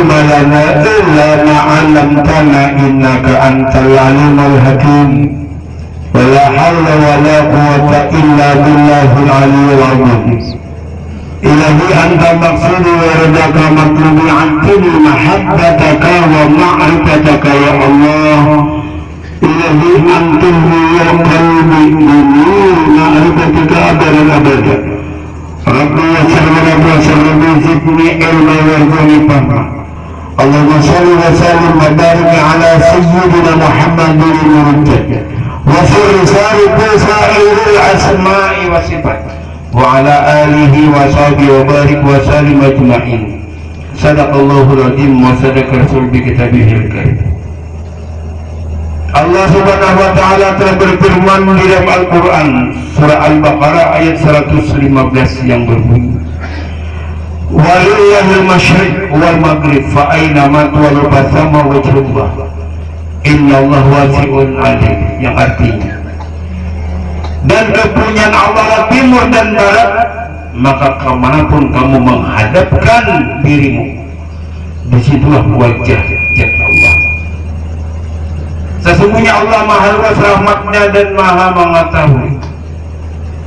ilma lana illa ma 'allamtana innaka antal alimul hakim. Wala hawla wala quwwata illa billahil aliyyil azim. Ilahi anta maqsudi wa ridaka matlubi antini mahabbataka wa ma'rifataka ya Allah. Ilahi antumni ya qalbi bini ma'rifatika abadan abada. Rabbi yassir wa rabbi zidni ilma warzuqni fahma. Allahumma shalli wa sallim wa barik ala sayyidina Muhammadin al-murtad wa fi sa'iril asma'i wa sifat wa ala alihi wa sahbihi wa barik wa sallim ajma'in. Sadaqallahul azim wa sadaqa rasul bi kitabihil karim. Allah Subhanahu wa taala telah berfirman di dalam Al-Qur'an surah Al-Baqarah ayat 115 yang berbunyi walillahil masyriq wal maghrib fa aina ma tuwallu fasama wajhullah innallaha wasi'un alim, yang artinya dan kepunyaan Allah timur dan barat, maka kemanapun kamu menghadapkan dirimu disitulah wajah Allah. Sesungguhnya Allah maha luas rahmatnya dan maha mengetahui.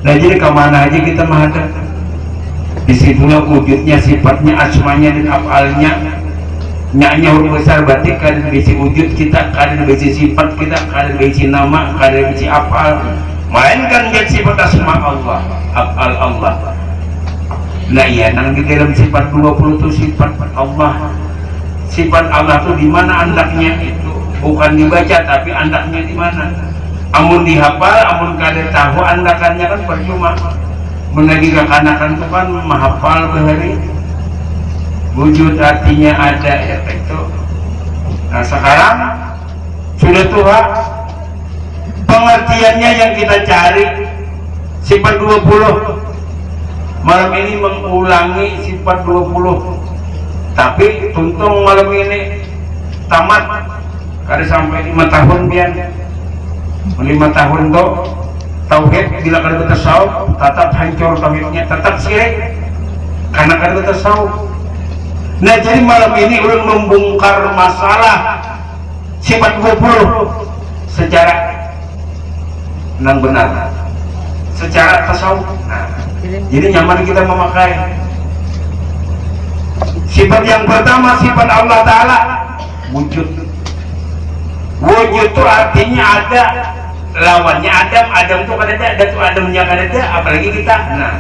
Nah jadi kemana aja kita menghadap, disitulah wujudnya, sifatnya, asmanya dan afalnya. Nyaknya huruf besar berarti kadang bisi wujud kita, kadang bisi sifat kita, kadang bisi nama, kadang bisi afal. Melainkan dia sifat asma Allah, afal Allah. Nah iya, nanti dalam sifat 20 itu sifat Allah. Sifat Allah itu di mana andaknya itu? Bukan dibaca tapi andaknya di mana. Amun dihafal, amun kada tahu andakannya kan percuma. Menagi kekanakan itu kan menghafal bahari. Wujud artinya ada ya itu. Nah sekarang sudah tua, pengertiannya yang kita cari sifat 20. Malam ini mengulangi sifat 20. Tapi tuntung malam ini tamat. Kada sampai 5 tahun biar 5 tahun tuh tauhid bila kada bertasawuf tetap hancur tauhidnya, tetap syirik karena kada bertasawuf. Nah jadi malam ini ulun membongkar masalah sifat 20 secara yang benar, secara tasawuf. Nah, jadi nyaman kita memakai sifat yang pertama, sifat Allah Ta'ala wujud. Wujud itu artinya ada, lawannya Adam itu kan ada tuh Adamnya kan ada, apalagi kita. Nah,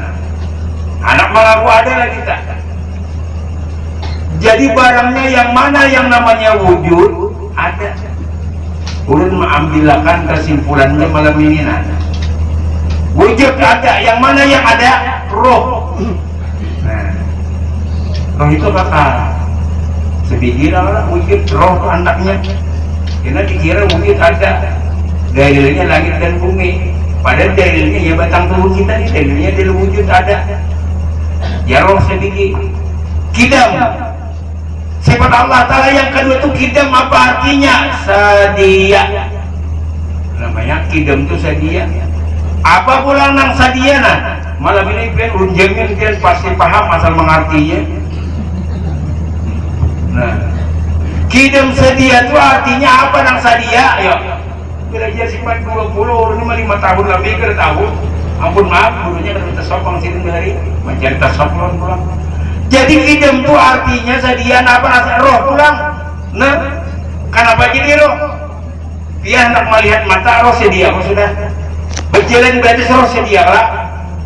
anak malaku ada lah kita. Jadi barangnya yang mana yang namanya wujud ada. Ulun mengambilkan kesimpulannya malam ini. Nah, wujud ada, yang mana yang ada? Roh. Nah, roh itu kata sebiji lah wujud, roh itu anaknya. Karena dikira wujud ada, dalilnya langit dan bumi. Padahal dalilnya ya batang tubuh kita nih, dalilnya dari wujud ada. Ya roh sedikit. Kidam. Sifat Allah Ta'ala yang kedua itu kidam, apa artinya? Sadia. Namanya kidam itu sadia. Apa pula nang sadia nah? Malam ini pian unjamin pian pasti paham asal mengartinya. Nah, kidam sedia itu artinya apa nang sadia? Ayo belajar sifat 20, ini 5 tahun lebih ke tahun. Ampun maaf, gurunya kan kita sopang sini hari mencari tasawuf pulang. Jadi kidam itu artinya sedia apa nasa roh pulang. Nah, kenapa jadi roh? Dia hendak melihat mata roh sedia, sudah berjalan berarti roh sedia lah.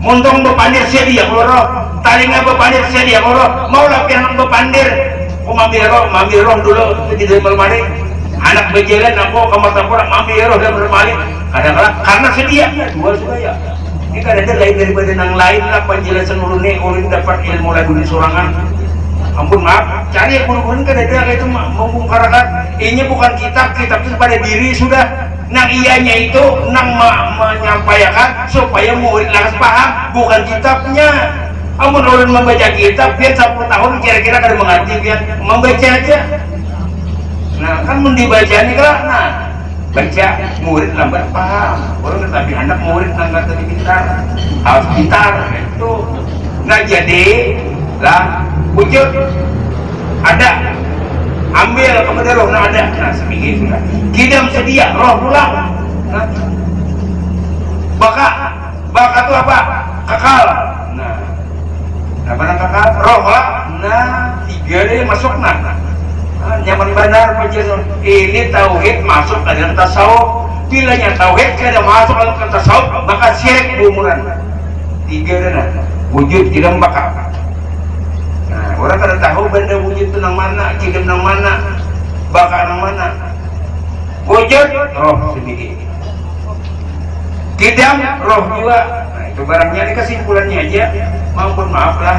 Muntong bepandir sedia roh, talinga bepandir sedia roh. Mau lah pian bepandir. Aku mambil roh dulu itu di dalam lemari. Anak berjalan aku kamar tampur mambil roh dalam lemari. Kadang-kadang karena sedia dua sudah ya. Ini kan ada lain daripada yang lain lah penjelasan ulunnya ulun dapat ilmu laduni sorangan. Ampun maaf, cari guru-guru kan ada kayak itu membongkarkan. Ini bukan kitab itu pada diri sudah. Nang ianya itu nang menyampaikan supaya murid langsung paham, bukan kitabnya. Amun ulun membaca kitab biar 10 tahun kira-kira kada mengerti biar membaca aja. Nah kan mun dibaca nih kan, nah baca murid lambat paham. Orang tapi anak murid nggak tadi pintar, harus pintar itu. Nah jadi lah wujud ada ambil kepada roh nah ada nah seminggu sudah kidam sedia roh pulang nah baka itu apa kakal nah mana kakal roh lah nah tiga deh masuk nah nyaman benar penjelasan ini tauhid masuk ke dalam tasawuf bilanya tauhid kada masuk dalam tasawuf maka syirik berumuran tiga deh wujud tidak bakal. Nah, orang kada tahu benda wujud itu nang mana, kidam nang mana, bakal nang mana. Wujud roh sedikit. Kidam roh juga. Nah, itu barangnya ini kesimpulannya aja. Maupun maaf lah.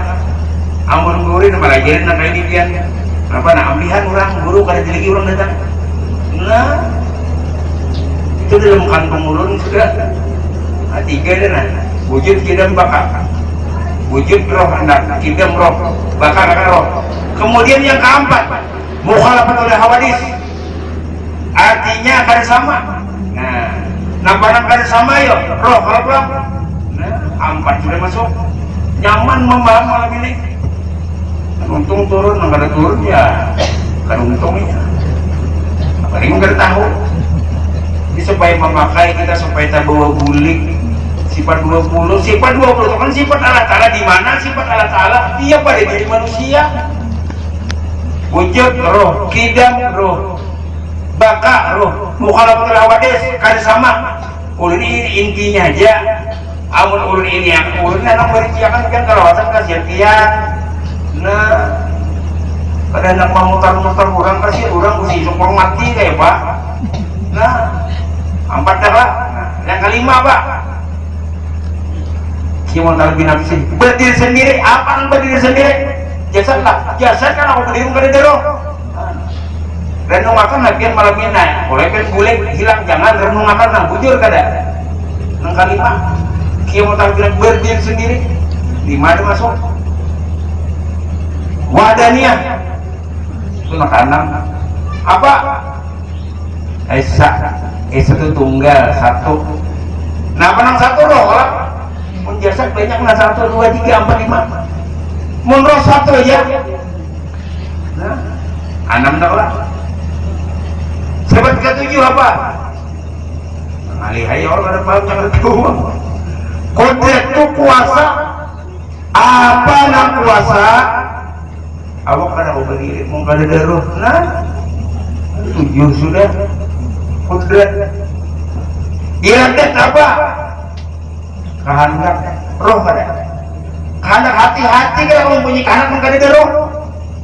Amun guru nama lajarin nak kayak dipian. Apa nak ambihan orang guru kada dilagi orang datang. Nah, itu dalam kantong ulun sudah. Nah, tiga deh nah. Wujud kidam bakal. Wujud roh hendak kidam roh bakal roh. Kemudian yang keempat mukhalafatul hawadis artinya kada sama. Nah nampak kada sama yo roh kalau nah empat sudah masuk nyaman memaham malam ini untung turun kada turun ya kada untungnya apalagi kada tahu ini supaya memakai kita supaya tak bawa guling sifat 20 itu kan sifat Allah Ta'ala di mana sifat Allah Ta'ala dia pada diri manusia wujud roh kidam roh baka roh mukhalafatul hawadis kada sama ulun ini intinya aja amun ulun ini yang ulun nang mericiakan kan kalawasan kasihan kian nah kada nak memutar-mutar orang kasihan orang usi sokong mati kayak pak nah empat dah pak nah, yang kelima pak Kiamat al binafsi berdiri sendiri apa yang berdiri sendiri jasad lah jasad kan aku berdiri kada dero renung makan lagian malam ini boleh boleh hilang jangan renung makan nah bujur kada yang kelima kiamat al binafsi berdiri sendiri lima ada masuk wadaniyah itu makanan apa Esa itu tunggal satu nah penang satu roh lah jasad banyak nah 1, 2, 3, 4, 5 munroh satu aja nah 6 dah lah sebab ke-7 apa alihai orang ada paham jangan tahu kodrat itu kuasa apa nak kuasa awak kada mau berdiri mau kada daruh nah 7 sudah kodrat iradat apa kehendak roh kada kehendak hati kada mempunyai kehendak mengkada roh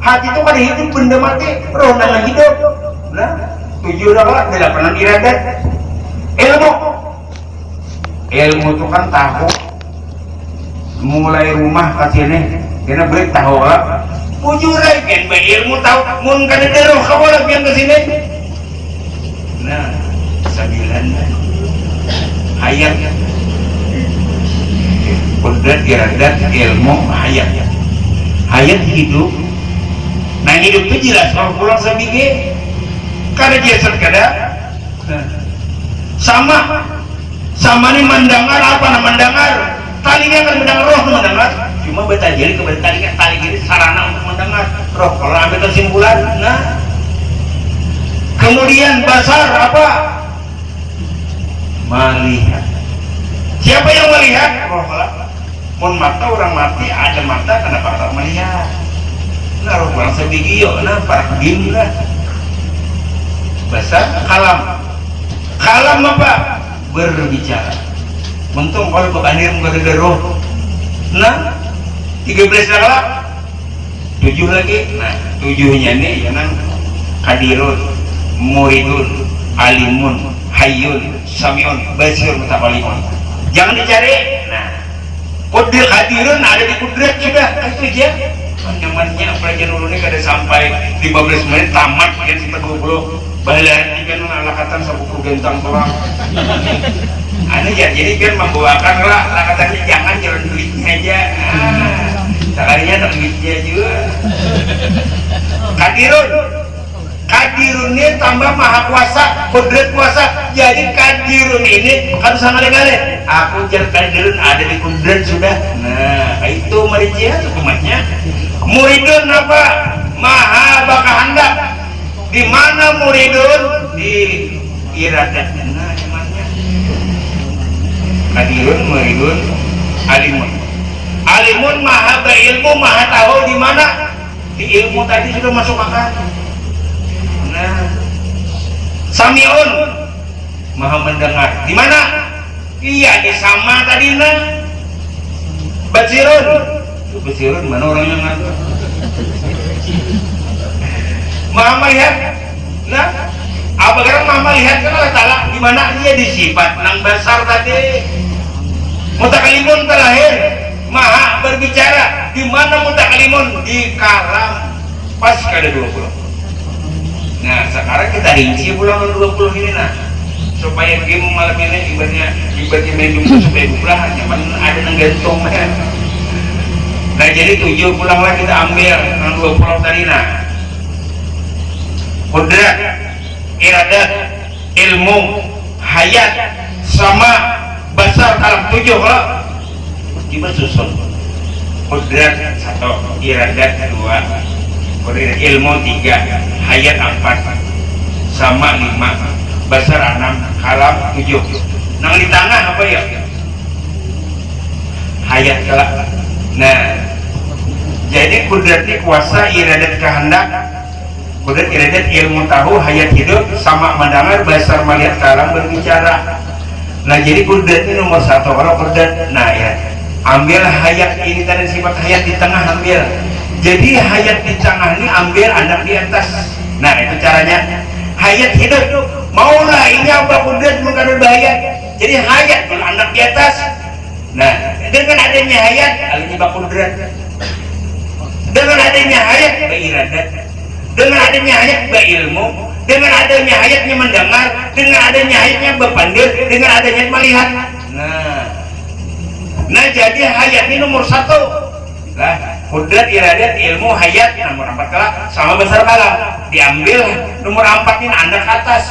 hati itu kada hidup benda mati roh nang hidup nah 7 dah 8 iradat ilmu itu kan tahu mulai rumah kasih ini kena beri tahu lah bujur kan ilmu tahu mun kada roh kau lagi yang kesini nah 9 ayat kodrat iradat ilmu hayat hidup nah hidup itu jelas kalau pulang sabige kada jasad kada sama nih mendengar apa nah mendengar talinya kan mendengar roh mendengar cuma betajari kepada talinya tali ini sarana untuk mendengar roh kalau ambil kesimpulan nah kemudian basar apa melihat siapa yang melihat roh kalau mun mata orang mati ada mata kenapa tak melihat nah roh orang sebigio nah paradigm lah besar kalam apa berbicara untung kalau kebanir menggada roh nah 13 lah 7 lagi nah 7-nya nih jangan hadirun muridun alimun hayyun samiun basir mutaqallimun jangan dicari nah kodrat hadirun ada di kodrat sudah itu aja nyamannya pelajaran dulu ini kada sampai 15 menit tamat kan sifat 20 bahalan ini kan lakatan sabuku gentang tulang anu ya jadi kan membawakan lah lakatannya jangan jalan duitnya aja sekalinya tak duitnya juga kadirun ini tambah maha kuasa kodrat kuasa jadi kadirun ini kan sangat legale aku jadi kadirun ada di kodrat sudah nah itu marijiah hukumannya muridun apa maha baka hendak Di mana muridun? Di iradat. Nah, namanya hadirun, muridun, alimun. Alimun maha berilmu, maha tahu. Di mana? Di ilmu tadi sudah masuk akal. Nah, samiun, maha mendengar. Di mana? Iya, di sama tadi. Nah, basirun. Basirun mana orang yang ngatur? Maha melihat. Nah, apa karena maha melihat kan Allah Ta'ala di mana dia di sifat nang basar tadi. Mutakalimun terakhir maha berbicara. Di mana mutakalimun? Di kalam. Pas kada 20. Nah, sekarang kita rinci pulang 20 ini nah. Supaya game malam ini ibaratnya medium supaya bulah nyaman ada nang gantung. Nah, jadi 7 pulang lagi kita ambil nang 20 tadi nah. Qudrat, iradat, ilmu, hayat, sama, basar kalam 7 kalau tiba susun. Qudrat 1, iradat 2, qudrat ilmu 3, hayat 4, sama 5, basar 6, kalam 7. Nang di tengah apa ya? Hayat kelak. Nah, jadi qudratnya kuasa, iradat kehendak, qudrat iradat ilmu tahu, hayat hidup, sama mendengar, basar melihat, kalam berbicara. Nah, jadi qudrat ini nomor 1 kalau qudrat. Nah ya, ambil hayat ini tadi, sifat hayat di tengah ambil. Jadi hayat di tengah ini ambil, anak di atas. Nah, itu caranya. Hayat hidup, maulah ini apa qudrat mengandung bahaya. Jadi hayat kalau anak di atas. Nah, dengan adanya hayat alih qudrat. Dengan adanya hayat beiradat. Dengan adanya hayat berilmu, dengan adanya hayatnya mendengar, dengan adanya hayatnya berpandir, dengan adanya melihat. Nah, jadi hayat ini nomor 1 lah. Qudrat, iradat, ilmu, hayat nomor 4 kelak sama besar kalam. Diambil nomor 4 ini anda ke atas.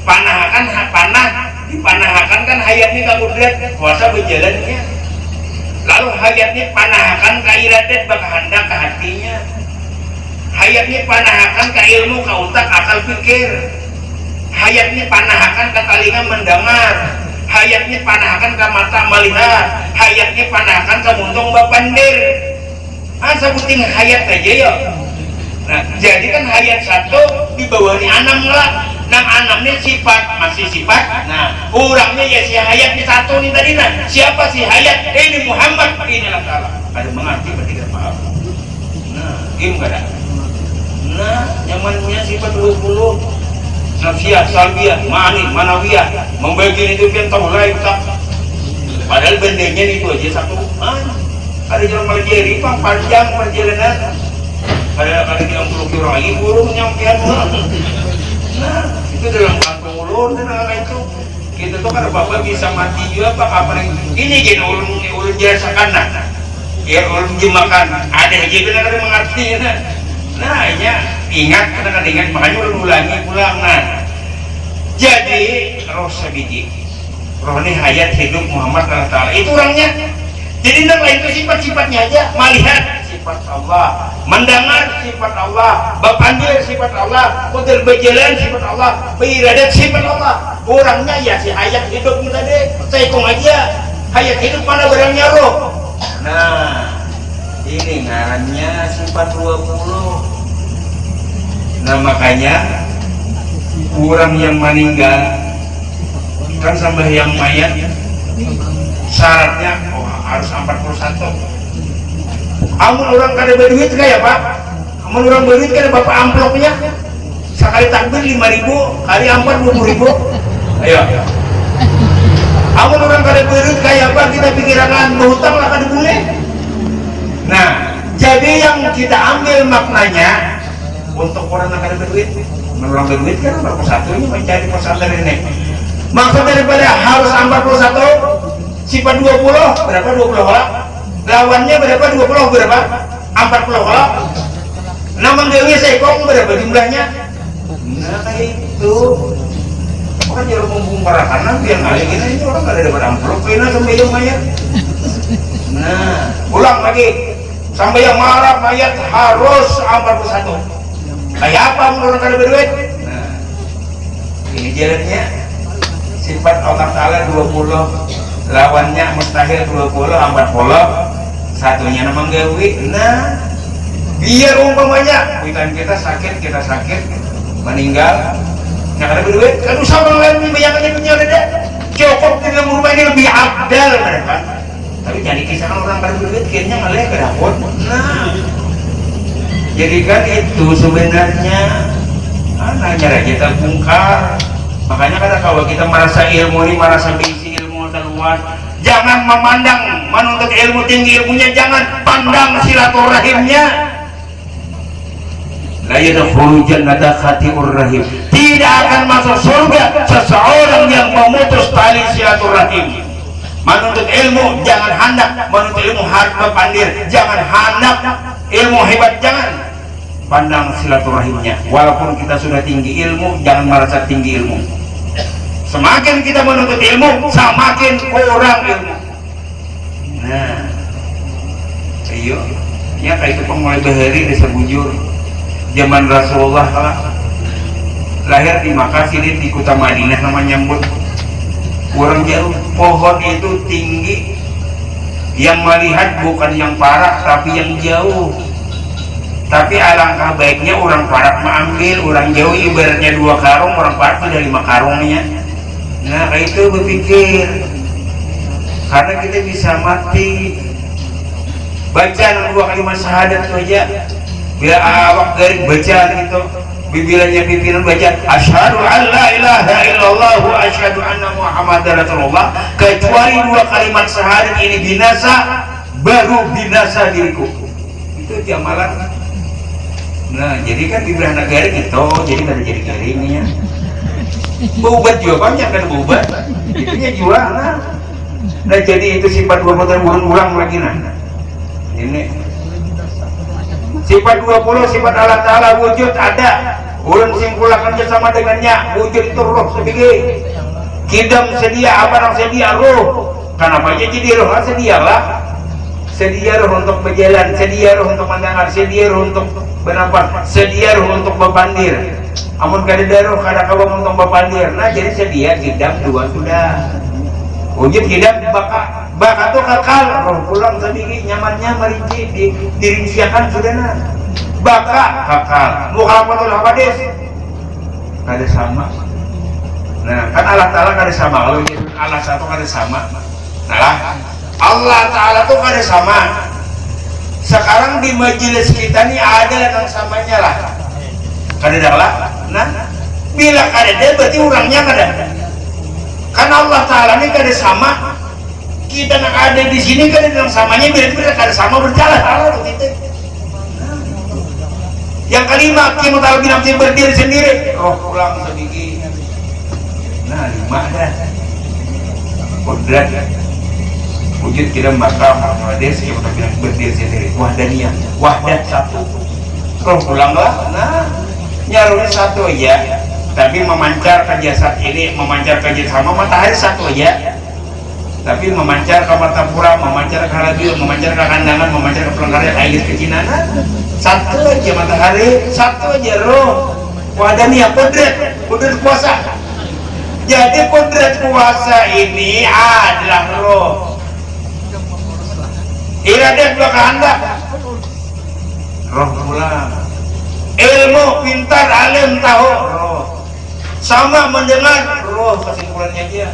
Panahakan panah, dipanahakan kan hayatnya ke qudrat, kuasa berjalannya. Lalu hayatnya panahakan ke iradat, berkehendak ke hatinya. Hayatnya panahakan ke ilmu, ke otak, akal pikir. Hayatnya panahakan ke telinga mendengar. Hayatnya panahakan ke mata melihat. Hayatnya panahakan ke muntung bapandir. Sebutin hayat aja ya. Nah, jadi kan hayat 1 di bawah ini 6 lah. Nah, 6 ini sifat, masih sifat. Nah, kurangnya ya si hayatnya 1 nih tadi. Nah, siapa si hayat? Ini Muhammad, inilah Ta'ala. Ada mengerti bertiga paham. Nah, gimana? Nah, nyamannya sifat 20. Nafsiyah, salbiyah, ma'ani, manawiyah, membagi itu pian tahu lah tak. Padahal bendanya itu aja 1. Ada jalan Malaysia, panjang perjalanan. Ada yang perlu orang lagi burung nyampian. Nah, itu dalam kampung ulun dan itu. Kita tuh kan bapak bisa mati juga apa kapan ini jadi ulun jelasakan nah. Ya ulun jemakan. Ada aja benar mengerti nah. Nah, ya, ingat, kadang-kadang ingat, makanya ulangi pulang. Nah, jadi roh sabiji, roh ini hayat hidup Muhammad Ta'ala itu orangnya. Jadi nama itu sifat-sifatnya aja. Melihat sifat Allah, mendengar sifat Allah, berpandir sifat Allah, putar berjalan sifat Allah, beiradat sifat Allah. Orangnya ya si hayat hidup kita deh. Saya hitung aja, hayat hidup mana orangnya roh. Nah, ini ngarannya sifat 20. Nah, makanya orang yang meninggal kan sampai yang mayat syaratnya harus 41. Amun orang kada berduit kayak Pak, amun orang berduit kan bapak amplopnya sekali takbir 5.000 kali ampar 20.000. Ayo, amun orang kada berduit kayak apa kita pikiran berhutang lah kada boleh. Nah, jadi yang kita ambil maknanya untuk orang yang kada berduit, orang berduit kan 41 ini mencari pesantren ini. Maksud daripada harus 41 sifat 20 berapa 20 orang? Lawannya berapa 20 berapa? 40 orang. Nama Dewi Sekong berapa jumlahnya? Nah, kayak itu. Orang jangan membungkarakan biar kali ini orang kada dapat amplop kena sampai yang mayat. Nah, ulang lagi. Sampai yang marah mayat harus 41. kayak apa menurut kada berduit. Nah ini jalannya sifat Allah Ta'ala 20, lawannya mustahil 20, 40, satunya nama gawi. Nah biar umpamanya bukan kita sakit meninggal nggak ada berduit kan usah orang lain membayangkannya punya ada cukup dengan rumah ini lebih abdal mereka. Tapi jadi kisah orang kada berduit kayaknya ngalih ke dapur. Nah jadi kan itu sebenarnya nanya raja terbongkar. Makanya kata kalau kita merasa ilmu ini merasa bisi ilmu dan luas, jangan memandang menuntut ilmu tinggi ilmunya, jangan pandang silaturahimnya. La yadkhulu jannata khati'ur rahim, tidak akan masuk surga seseorang yang memutus tali silaturahim. Menuntut ilmu jangan hendak menuntut ilmu harta pandir, jangan hendak ilmu hebat, jangan pandang silaturahimnya. Walaupun kita sudah tinggi ilmu, jangan merasa tinggi ilmu. Semakin kita menuntut ilmu, semakin kurang ilmu. Nah, ayo, ya kayak itu pemulai bahari desa Bujur. Zaman Rasulullah lahir di Makkah, di kota Madinah namanya nyambut. Orang jauh, pohon itu tinggi, yang melihat bukan yang parah tapi yang jauh. Tapi alangkah baiknya orang parah mengambil, orang jauh ibaratnya 2 karung, orang parah sudah 5 karungnya. Nah itu berpikir, karena kita bisa mati. Baca 2 kalimat syahadat itu aja. Bila awak garing bacaan itu, bibilanya pimpinan baca asyhadu an la ilaha illallah wa asyhadu anna muhammadar rasulullah, kecuali 2 kalimat syahadat ini binasa, baru binasa diriku. Itu jamalan. Nah jadi kan bibilah garing itu, jadi kada jadi garingnya. Baubat juga banyak kan baubat, itunya juga. Nah jadi itu sifat 20 ulang lagi. Nah ini sifat 20, sifat Allah Ta'ala wujud ada, ulun simpulakan sama dengannya. Wujud itu roh sebagai kidam sedia, apa sedia roh. Kenapa aja jadi roh? Sedialah, sedia roh untuk berjalan, sedia roh untuk mendengar, sedia roh untuk bernafas, sedia roh untuk berpandir. Amun kada roh kada kawan untuk berpandir. Nah jadi sedia kidam 2 sudah. Wujud kidam baka tuh kekal, roh pulang sedikit nyamannya merinci dirinciakan sudah. Nah baka kekal mukhalafatul hadis kada sama. Nah kan Allah Ta'ala kada sama, kalau Allah satu kada sama. Nah Allah Ta'ala tuh kada sama. Sekarang di majelis kita nih ada yang samanya lah, kada ada lah. Nah bila kada ada berarti orangnya kada. Karena Allah Ta'ala ini kada sama. Kita nak ada di sini kada dalam samanya, bila kada sama berjalan Allah tuh kita. Yang kelima, kita tahu binafsi berdiri sendiri, roh pulang sedikit. Nah 5 dah. Kodrat wujud tidak bakal hadis, kita bilang berdiri sendiri. Wahdaniyah, wahdat satu, roh pulanglah. Nah nyaruhnya satu aja, tapi memancar ke jasad ini, memancar ke jasad sama matahari satu aja. Tapi memancar ke Martapura, memancar ke Halabil, memancar ke Kandangan, memancar ke Pelengkarya, air ke Cinana, satu aja matahari, satu aja roh. Wahdaniyah, kodrat kuasa. Jadi kodrat kuasa ini adalah roh. Iradat dua kehendak, roh pulang. Ilmu, pintar, alim, tahu, roh. Sama mendengar, roh, kesimpulannya aja.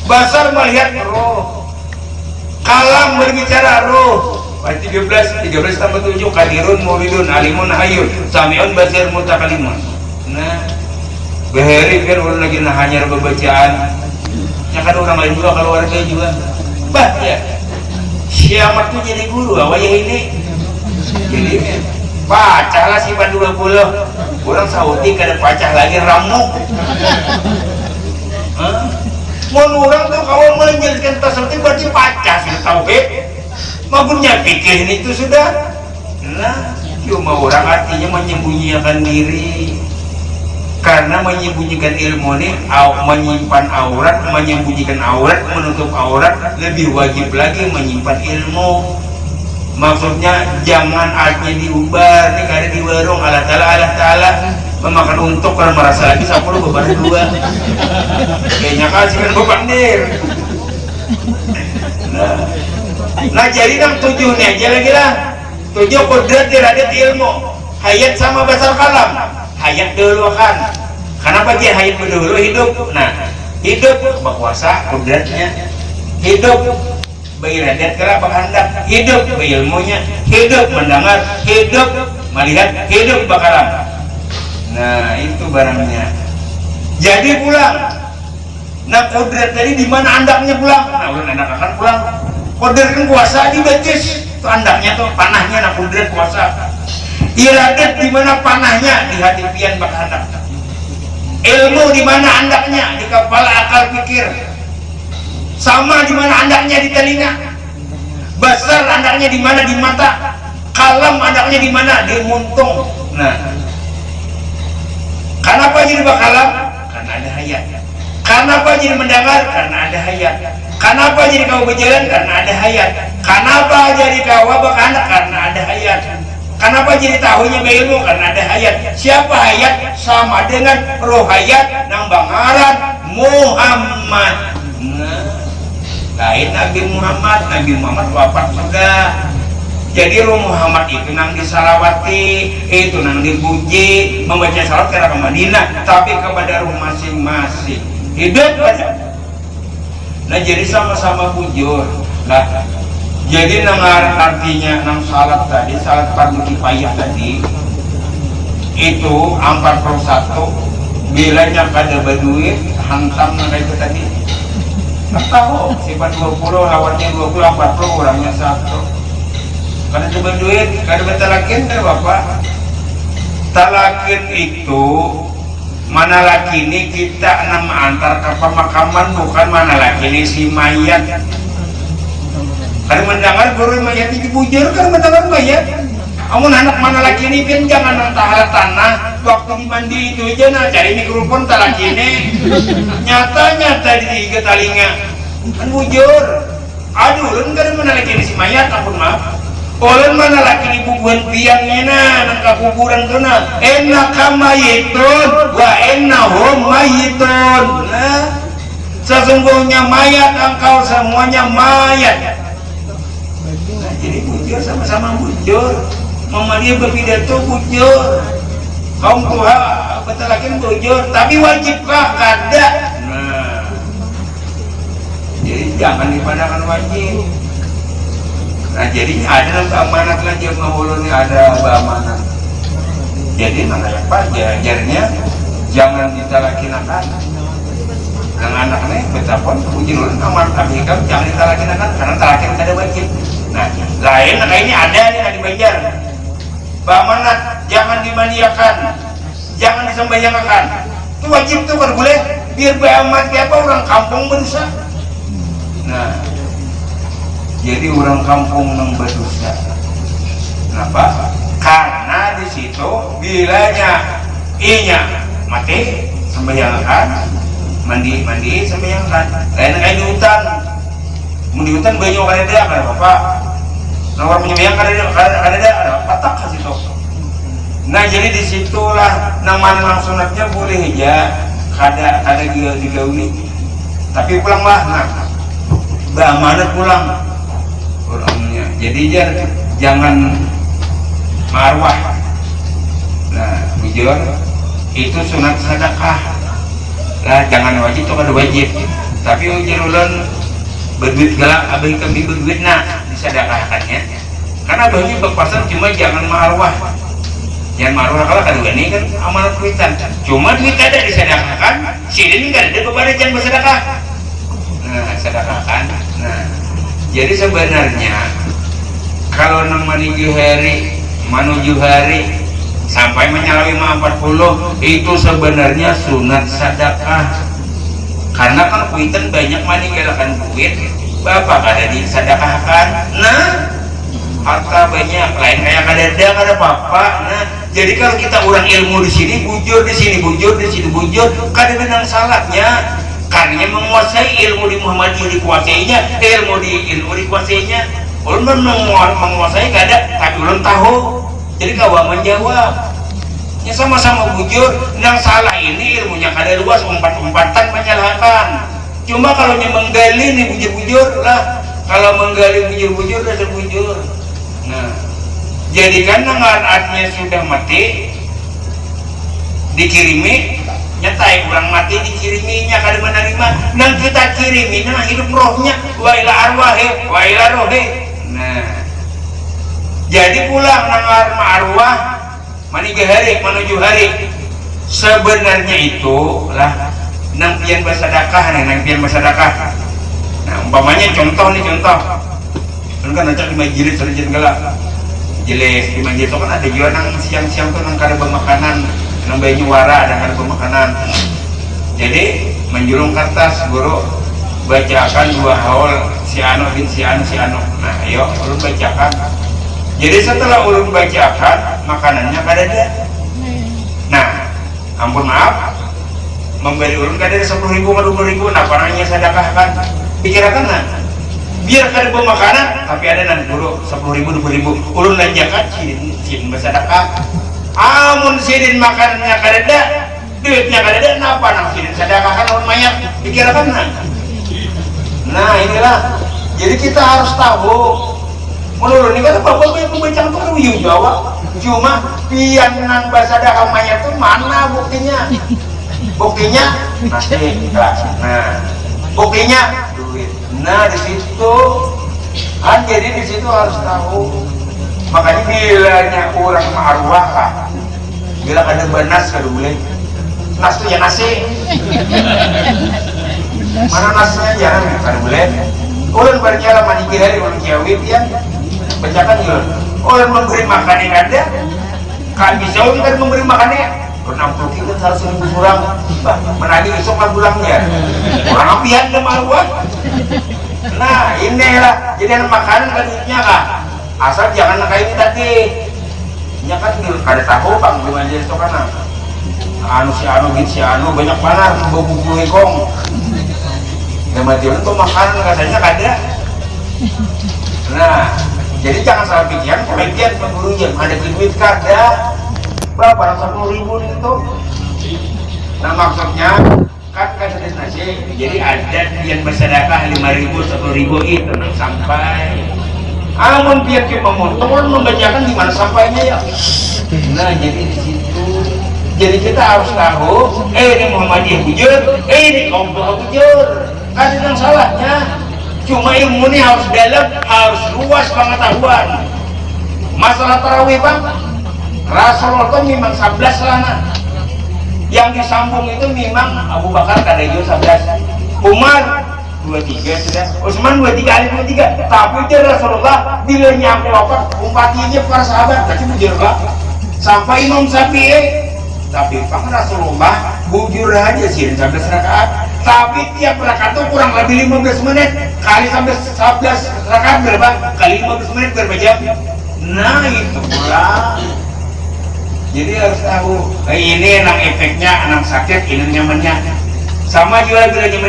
Basar melihat, roh. Kalam berbicara, roh. 13 tambah 7, kadirun, muridun, alimun, hayun, samiun, basir, mutakalimun. Nah beheri kan orang lagi hanya berbacaan. Ya kan orang lain juga, kalau warga juga. Bah ya Syamat tuh jadi guru awalnya ini. Jadi pacah lah sifat 20. Orang Saudi kada pacah lagi ramuk. Mau orang tuh kalau menjelaskan tasawuf berarti pacah sudah tauhid. Maksudnya pikir itu sudah. Nah, cuma orang artinya menyembunyikan diri. Karena menyembunyikan ilmu ini, menyimpan aurat, menyembunyikan aurat, menutup aurat, lebih wajib lagi menyimpan ilmu. maksudnya jangan artinya diubar nih kada di warung Allah Ta'ala memakan untuk kalau merasa lagi 10 beban 2 kayaknya kasih kan beban dir. Nah jadi nang tujuhnya aja lagi lah, tujuh kodrat diradat ilmu hayat sama basar kalam. Hayat dulu kan, kenapa dia hayat dulu hidup? Nah hidup berkuasa kodratnya, hidup beiradat kera berhandak, hidup berilmunya, hidup mendengar, hidup melihat, hidup bakalan. Nah itu barangnya. Jadi pulang. Nah kodrat tadi di mana andaknya pulang? Nah udah anak akan pulang. Kodrat kan kuasa di betis, itu andaknya tuh panahnya. Nah kodrat kuasa. Iradat di mana panahnya? Di hati pian bakalan. Ilmu di mana andaknya? Di kepala akal pikir. Sama di mana andaknya? Di telinga. Basar andaknya di mana? Di mata. Kalam andaknya di mana? Di muntung. Nah, kenapa jadi bakalam? Karena ada hayat. Kenapa jadi mendengar? Karena ada hayat. Kenapa jadi kau berjalan? Karena ada hayat. Kenapa jadi kau bakanak? Karena ada hayat. Kenapa jadi tahunya berilmu? Karena ada hayat. Siapa hayat? Sama dengan roh hayat nang bangaran Muhammad. Nah, lain Nabi Muhammad wafat sudah. Jadi roh Muhammad itu nang disalawati, itu nang dipuji, membaca salawat ke Madinah, tapi kepada roh masing-masing hidup pada. Nah jadi sama-sama bujur lah. Jadi nang artinya nang salat tadi, salat fardu kifayah tadi itu 41 bilanya kada berduit hantam nang itu tadi. Tahu sifat 20 lawannya 20 40 orangnya 1. Kada coba duit, kada betalakin kan Bapak. Talakin itu mana laki ini kita nama antar ke pemakaman, bukan mana laki ini si mayat. Kada mendengar guru mayat ini bujur, kada mendengar mayat. Amun anak mana laki ini kan jangan nantah tanah waktu dimandi itu aja. Nah cari mikrofon talaki ini nyata di talinga kan bujur. Aduh lu kada mana laki ini si mayat, ampun maaf. Olen mana laki ini bubuhan piangnya nang kuburan tuh nah enak mayitun wa ennahum mayitun. Nah sesungguhnya mayat, engkau semuanya mayat. Nah jadi bujur sama-sama bujur. Mama dia berpidato bujur, kaum tua betul lagi bujur, tapi wajibkah? Kada. Nah jadi jangan dipandangkan wajib. Nah jadi ada amanat lagi yang ngahulun ada amanat. Jadi mana yang pajarnya jangan ditalakinakan. Yang anaknya betapun ujul amanat abikam jangan ditalakinakan karena talakin kada wajib. Nah lain ini ada nih yang dibayar. Amanat jangan dimaniakan, jangan disembahyangkan. Itu wajib tuh kan boleh. Biar amat siapa orang kampung berusaha. Nah jadi orang kampung nang berdosa. Kenapa? Karena di situ bilanya inya mati sembahyangkan, mandi sembahyangkan. Lain kayak di hutan, di hutan banyak kada ada Bapak. Nomor penyembahyang ada patak ke situ. Nah jadi disitulah nama nang sunatnya boleh aja kada digauli. Tapi pulanglah, nah bagaimana pulang? Orangnya jadi jangan marwah. Nah bujur itu sunat sedekah lah, jangan wajib itu kada wajib, tapi ujirulan berduit galak abah kami berduit nak disedekahkannya karena abahnya berpasan. Cuma jangan marwah, jangan marwah kalau kada ini kan amanat duitan, cuma duit ada disedekahkan sini kada ada kepada jangan bersedekah. Nah sedekahkan. Nah jadi sebenarnya kalau nang menuju hari sampai menyalawi 40 itu sebenarnya sunat sedekah. Karena kan kuitan banyak meninggalkan duit, Bapak kada disedekahkan. Nah harta banyak, lain kayak kada apa-apa. Nah jadi kalau kita orang ilmu di sini bujur, di sini bujur, di sini bujur, kada benang salahnya. Karena menguasai ilmu di Muhammadiyah dikuasainya, ilmu dikuasainya. ulun menguasai kada tapi ulun tahu jadi kawa menjawab ya sama-sama bujur yang salah ini ilmunya kada luas umpat-umpatan menyalahkan cuma kalau yang menggali nih bujur-bujur lah kalau menggali bujur-bujur dah terbujur nah jadikan dengan artinya sudah mati dikirimi nyatai orang mati dikiriminya kada menerima dan kita kiriminya hidup rohnya wa ila arwahi wa ila rohi nah jadi pulang nangar arwah menuju hari sebenarnya itu lah nampian bersedekah nah umpamanya contoh kan ada di majelis saja gelap jelas di majelis itu kan ada juga nang siang-siang tuh nang kada bermakanan nang bayi nyuara ada kada bermakanan jadi menjulung kertas guru bacakan dua haul si anu nah ayo ulun bacakan jadi setelah ulun bacakan makanannya kada ada nah ampun maaf memberi ulun kada ada 10.000 ke 20.000 nah parangnya sedekahkan pikirakan nah biar kada bawa makanan tapi ada nan guru 10.000 20.000 ulun lanjakan sin bersedekah amun sidin makanannya kada ada duitnya kada ada napa nang sidin sedekahkan ulun mayat pikirakan nah inilah jadi kita harus tahu menurut ini kan bapak yang membaca itu kan uyuh jawab cuma pian nang bersedekah mayat itu mana buktinya masih nah buktinya duit nah di situ kan jadi di situ harus tahu makanya bilanya orang ma'arwah lah bila ada benas kada boleh nas itu ya nasi mana nasnya jangan kada boleh ulun berjalan maniki hari ulun kiawit ya bacakan yun ulun memberi makan yang ada kan bisa kita memberi makannya 60 kilo 100.000 kurang menagih esok lah pulangnya orang apian dah ma'arwah nah inilah jadi makanan kan duitnya kah asal jangan kayak ini tadi nya kan kada tahu bang di majelis itu kan si anu banyak panar bau buku hekong ya mati itu makanan katanya kada nah jadi jangan salah pikiran kelebihan penggurunya ada duit kada berapa 10.000 itu nah maksudnya kan sudah nasi jadi ada yang bersedekah 5.000 10.000 itu sampai amun biar cuma motor membacakan di mana sampainya ya nah jadi di situ jadi kita harus tahu ini Muhammadiyah bujur ini kaum doa bujur kan yang salahnya cuma ilmu ini harus dalam harus luas pengetahuan masalah tarawih bang Rasulullah itu memang 11 lana yang disambung itu memang Abu Bakar kada yo 11 Umar 23 sudah Utsman 23 tapi dia Rasulullah bila nyampe wafat umpatinya para sahabat tapi bujur pak sampai Imam Syafi'i tapi pak Rasulullah bujur aja sih 11 rakaat tapi tiap rakaat itu kurang lebih 15 menit kali sampai 11 rakaat berapa kali 15 menit berapa jam nah itu pula jadi harus tahu ini enang efeknya enang sakit ini nyamannya sama juga bila dia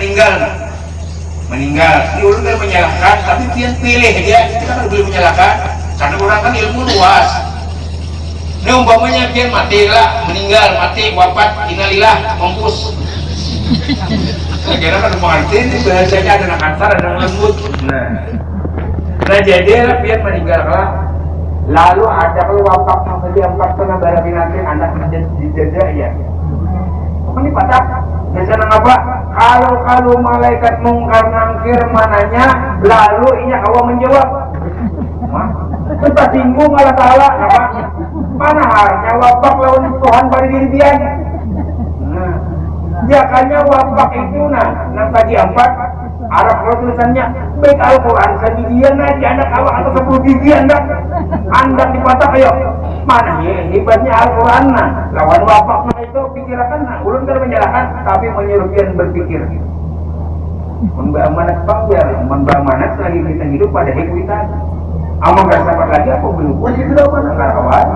meninggal diulun kan menyalahkan tapi pian pilih aja kita kan boleh menyalahkan karena orang kan ilmu luas ini umpamanya pian mati lah meninggal mati wafat innalillah mampus kira kan mengerti ini bahasanya ada nak antar ada lembut nah jadi pian meninggal lah lalu ada kalau wafat yang saja 4 setengah barang binatang anak dijajah ya ini patah biasanya apa kalau malaikat mungkar nangkir mananya lalu ini Allah menjawab kita singgung Allah Ta'ala mana harnya wafat lawan Tuhan pada diri dia nah biasanya wafat itu nah tadi 4 Arab kalau tulisannya baik Al-Quran sebidian aja anak awak atau 10 bibian anda dipatah ayo mana ya hebatnya Al-Quran lawan wafaknya itu pikirakan ulun kan menyalahkan tapi menyuruh pian berpikir membah amanat pangbiar membah amanat lagi kita hidup pada hikmitan aman gak sahabat lagi apa belum pun itu dah mana kawan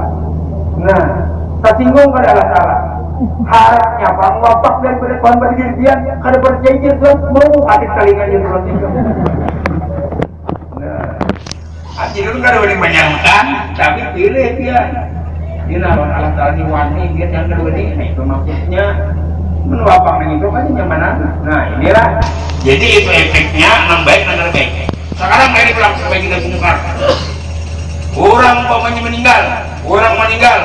nah tersinggung pada Allah Ta'ala harapnya bang wapak dan berdepan berdirian kada berjanji Tuhan mau adik kalingan yang Tuhan itu nah jadi lu nggak ada menyangkan tapi pilih dia ini lawan Allah Ta'ala di wani dia yang kedua ini nah itu maksudnya menuapang itu kan nyaman. Nah inilah jadi itu efeknya yang baik dan terbaik. Sekarang mari pulang supaya kita bongkar. Orang umpamanya meninggal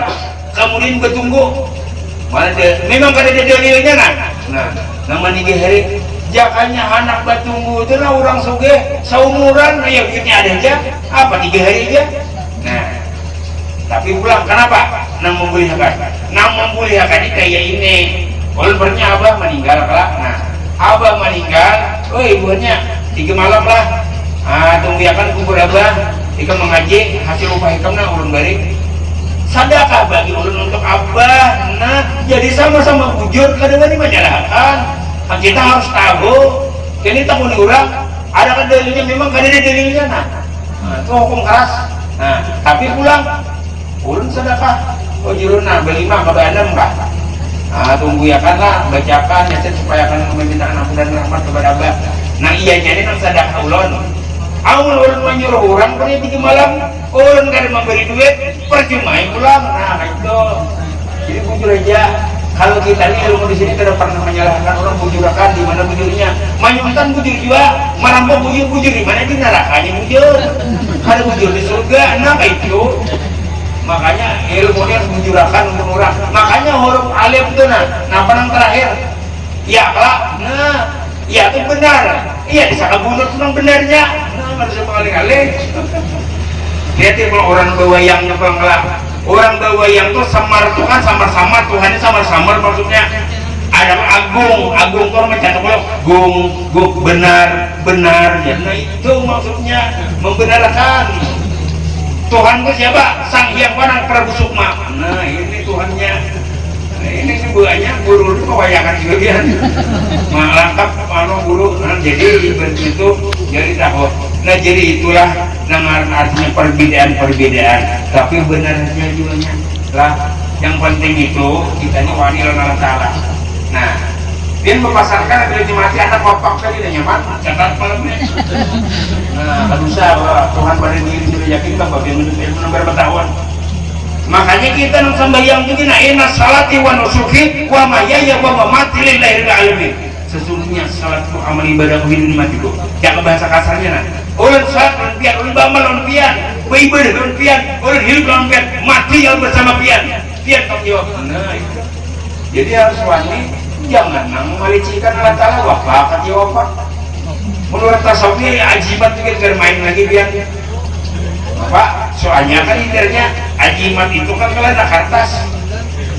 kemudian bertunggu mana dia memang kada ada dalilnya nah namanya hari jakanya anak bertunggu itu lah orang suge seumuran ya duitnya ada aja apa 3 hari aja. Nah tapi pulang kenapa nang membolehkan ini kayak ini walaupun abah meninggal kelak. Nah abah meninggal oh ibunya 3 malam lah tunggu ya kan kubur abah jika mengaji hasil upah hikamnya ulun bari sadakah bagi ulun untuk abah. Nah jadi sama-sama bujur kadang ini menyalahkan kita harus tahu ini tahun orang ada dalilnya memang kada ada dalilnya nah itu hukum keras. Nah tapi pulang ulun sedekah oh jurun nah belima kebadan enggak tunggu ya kan lah bacakan nyaset supaya akan meminta ampun dan rahmat kepada abah. Nah iya jadi nang sedekah ulun ulun menyuruh orang punya 3 malam ulun kada memberi duit percuma pulang. Nah itu jadi bujur aja. Kalau kita ini ilmu di sini tidak pernah menyalahkan orang bujurakan di mana bujurnya, manyuntan bujur juga, merampok bujur di mana di nerakanya bujur, ada bujur di surga, nah itu makanya ilmu ini harus bujurakan untuk orang. Makanya huruf alif itu nah penang terakhir, ya kelak, nah ya itu benar, iya disangka bunuh tentang benarnya, nah harus mengalir-alir. Lihat kalau orang bewayangnya pengelak. Orang bewayang tuh samar Tuhan samar-samar Tuhannya samar-samar maksudnya ada agung tuh mencatat gung benar ya. Nah itu maksudnya membenarkan Tuhan itu siapa? Sang Hyang Panang Prabu Sukma. Nah ini Tuhannya. Nah, ini banyak guru itu kewayangan juga dia lengkap guru. Nah, jadi itu jadi tahu. Nah jadi itulah artinya perbedaan tapi benarnya juga lah yang penting itu kita ini wani Allah Ta'ala. Nah dia mempasarkan bila mati anak bapak tadi dan nyaman catat malamnya. Nah kalau usah Tuhan pada diri sudah yakin kan bagian menuntut ilmu berapa tahun. Makanya kita nang sembahyang begini inna salati wa nusuki wa mayaya wa mamati lillahi rabbil alamin. Sesungguhnya salat itu amal ibadah hidup matiku. Jangan bahasa kasarnya nah. Ulun salat ulun pian, ulun bamal ulun pian, beribadah ulun pian, ulun hidup ulun pian, mati yang bersama pian. Pian tanggung jawab. Nah itu. Jadi harus wani jangan nang melicikan Allah Ta'ala wafat ya wafat. Menurut tasawufnya ajimat juga bermain lagi pian. Pak, soalnya kan intinya ajimat itu kan kalau ada kertas.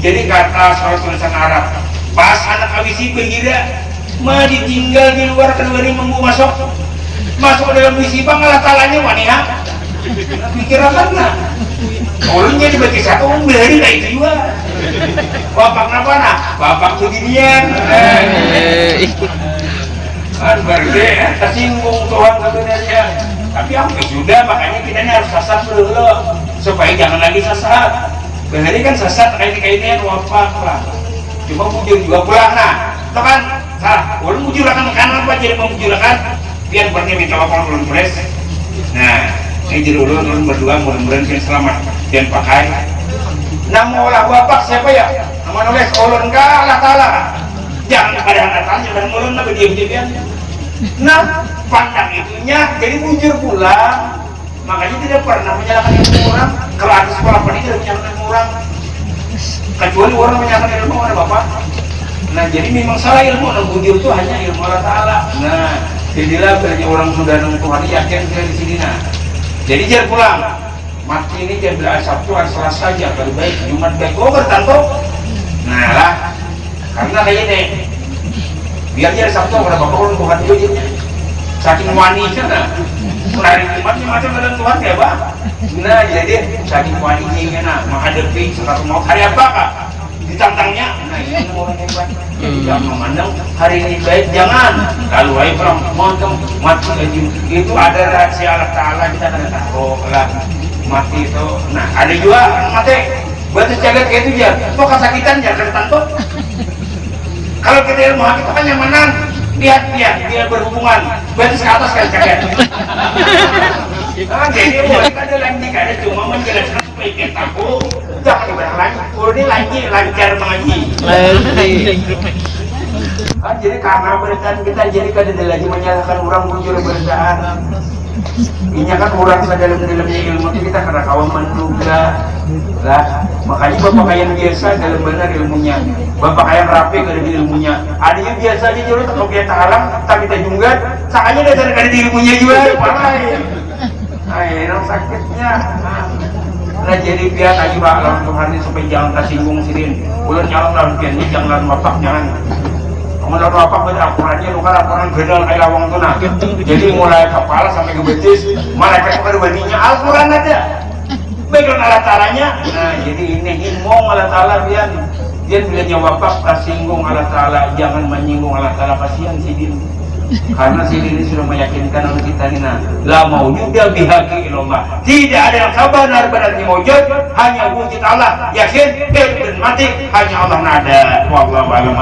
Jadi kertas kalau tulisan Arab. Pas anak awisi pengira mah ditinggal di luar kedua ini masuk ke dalam musibah ngalah talanya wanita pikiran nah ulunnya dibagi satu beri lah itu juga bapak kenapa nah bapak beginian kan berarti tersinggung Tuhan sebenarnya tapi apa sudah makanya kita ini harus sasar dulu supaya jangan lagi sasar berarti kan sasar kayak ini wafat lah cuma bujur juga pulang nah itu kan salah ulun bujurakan kanan apa jadi membujurakan biar berarti minta lapor ulun pres. Nah ini jadi ulun berdua mudah-mudahan yang selamat dan pakai nama olah bapak siapa ya nama nulis ulun ka Allah Ta'ala jangan pada anak tanya dan ulun lah diam-diam. Nah pandang itunya jadi bujur pulang makanya tidak pernah menyalahkan ilmu orang kalau ada sekolah pendidik tidak menyalahkan ilmu orang kecuali orang menyalahkan ilmu orang bapak. Nah jadi memang salah ilmu dan bujur itu hanya ilmu Allah Ta'ala. Nah jadilah banyak orang sudah Tuhan yakin saya di sini. Nah jadi jangan pulang mati ini jam Sabtu hari Selasa aja kalau baik Jumat baik bertanto. Nah lah karena kayak ini biar jadi Sabtu pada bapak orang Tuhan juga saking waninya nah hari Jumatnya macam dalam Tuhan ya pak. Nah jadi saking waninya nah menghadapi sesuatu mau hari apa kak ditantangnya. Nah ini orang hebat jangan memandang hari ini baik jangan lalu ayo pulang mati itu ada rahasia Allah Ta'ala kita akan tahu lah mati itu. Nah ada juga mati batas jagat kayak itu ya kok kesakitan jangan tentu kalau kita ilmu hati itu kan nyamanan lihat dia berhubungan batas ke atas kan jagat Jadi mereka ada lagi ada cuma menjelaskan supaya kita tahu jangan dibilang lagi ini lagi lancar mengaji jadi karena beritaan kita jadi kada lagi menyalahkan orang bujur beritaan ini kan orang sedalam-dalamnya ilmu kita karena kawan menduga lah makanya bapak kalian biasa dalam benar ilmunya bapak kalian rapi kada di ilmunya ada yang biasa aja jauh kalau kita haram tapi kita juga sakanya dasar kada di ilmunya juga parah yang sakitnya nah jadi biar aja pak lawan Tuhan ini supaya jangan tersinggung sirin ular nyalon lawan piannya jangan bapak jangan menurut bapak pada akurannya luka akuran gedal kayak lawang tuh nah jadi mulai kepala sampai ke betis malaikat itu berbandingnya Al-Quran ada background alat talanya nah jadi ini himong alat tala dia bilangnya bapak tersinggung alat tala jangan menyinggung alat tala kasihan sidin karena sidin ini sudah meyakinkan orang kita ini nah la maujuda bihaqi ilallah tidak ada yang sebenar-benarnya maujud hanya wujud Allah yakin dan mati hanya Allah nada wallahu a'lam.